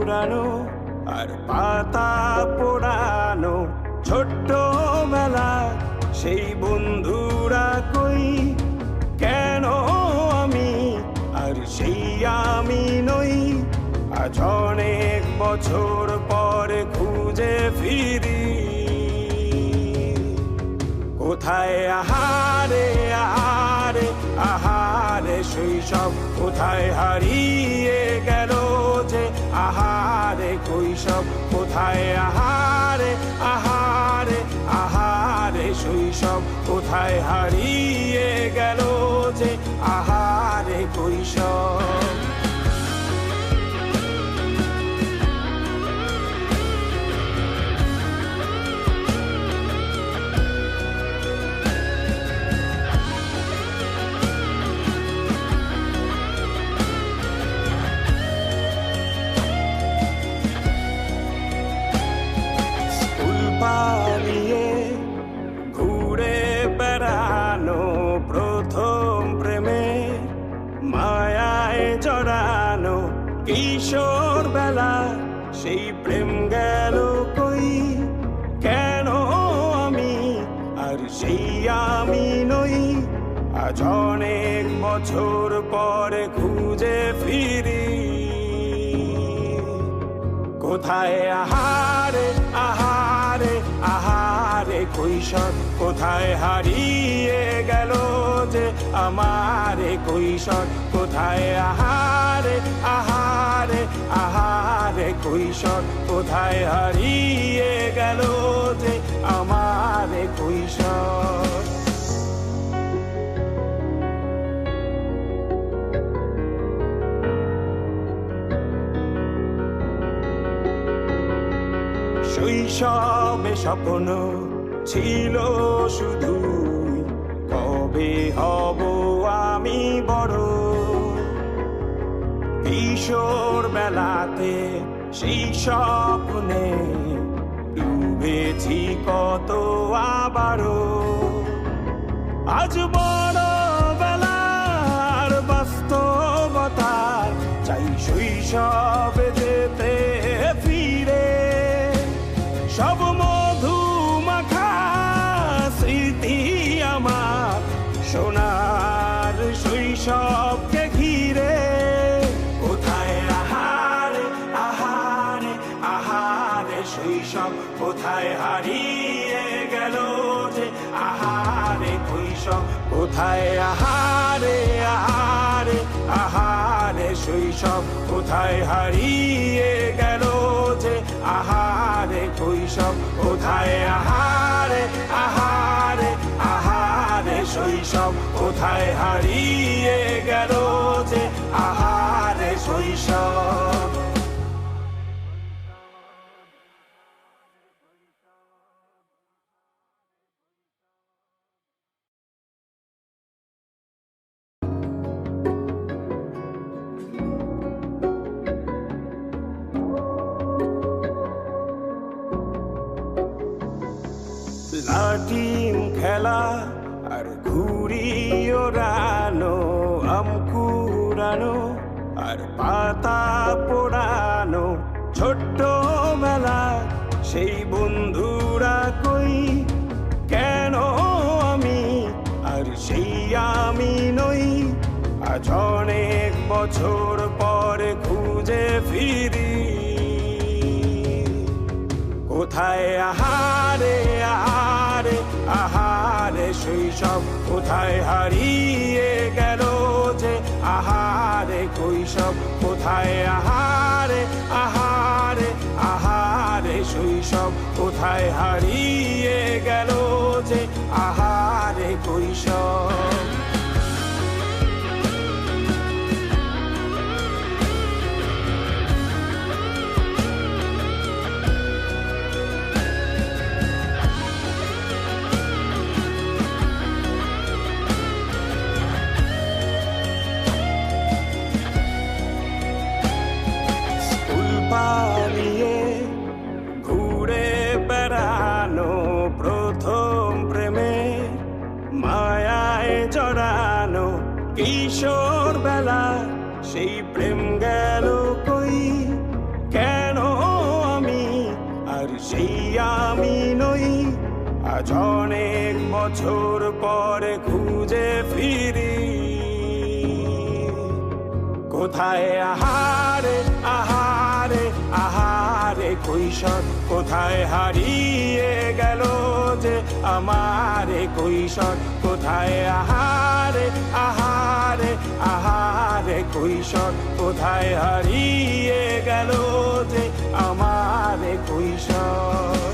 পুরানো আর পাতা পোড়ানো ছোট্ট বেলা সেই বন্ধুরা কই কেন আমি আর সেই আমি নই আজ অনেক বছর পরে খুঁজে ফিরি কোথায় আহারে আহারে আহারে শৈশব কোথায় হারিয়ে গেল যে আহারে কৈশব কোথায় আহারে আহারে আহারে শৈশব কোথায় হারিয়ে গেল যে আহারে কৈশব পালিয়ে ঘুরে বেড়ানো প্রথম প্রেমে মায়ায় জড়ানো কিশোর বেলা সেই প্রেম গেল কই কেন আমি আর সেই আমি নই আজ অনেক বছর পরে খুঁজে ফিরি কোথায় আহারে আহারে আহারে কৈশোর কোথায় হারিয়ে গেল যে আমারে কৈশোর কোথায় আহারে আহারে আহারে কৈশোর কোথায় হারিয়ে গেল যে আমারে কৈশোর শৈশবে স্বপ্ন ছিল শুধু কবে হব আমি বড় কিশোর বেলাতে সেই স্বপ্নে ডুবেছি কত আবারও আজ বড় বেলার বাস্তবতায় চাই শৈশবে যেতে ফিরে সব মধু মাখা স্মৃতি আমার সোনার শৈশবকে ঘিরে কোথায় আহারে আহারে আহারে শৈশব কোথায় হারিয়ে গেল যে আহারে কৈশোর কোথায় আহারে আহারে আহারে শৈশব কোথায় হারিয়ে গেল যে আহারে কৈশোর কোথায় আহারে আহারে আহারে শৈশব কোথায় হারিয়ে গেল যে আহারে শৈশব লাঠিম খেলা আর ঘুড়ি ওড়ানো আম কুড়ানো আর পাতা পোড়ানো ছোট্ট বেলা সেই বন্ধুরা কই কেন আমি আর সেই আমি নই আজ অনেক বছর পরে খুঁজে ফিরি কোথায় আহারে আহারে আহারে শৈশব কোথায় হারিয়ে গেল যে আহারে কৈশব কোথায় আহারে আহারে আহারে শৈশব কোথায় হারিয়ে গেল যে আহারে কৈশব পালিয়ে ঘুরে বেড়ানো প্রথম প্রেমে মায়ায় জড়ানো আজ অনেক বছর পরে খুঁজে ফিরি কোথায় আহারে আহারে আহারে কৈশোর কোথায় হারিয়ে গেল যে আমার কৈশোর কোথায় আহারে আহারে আহারে কৈশোর কোথায় হারিয়ে গেল যে আমার কৈশোর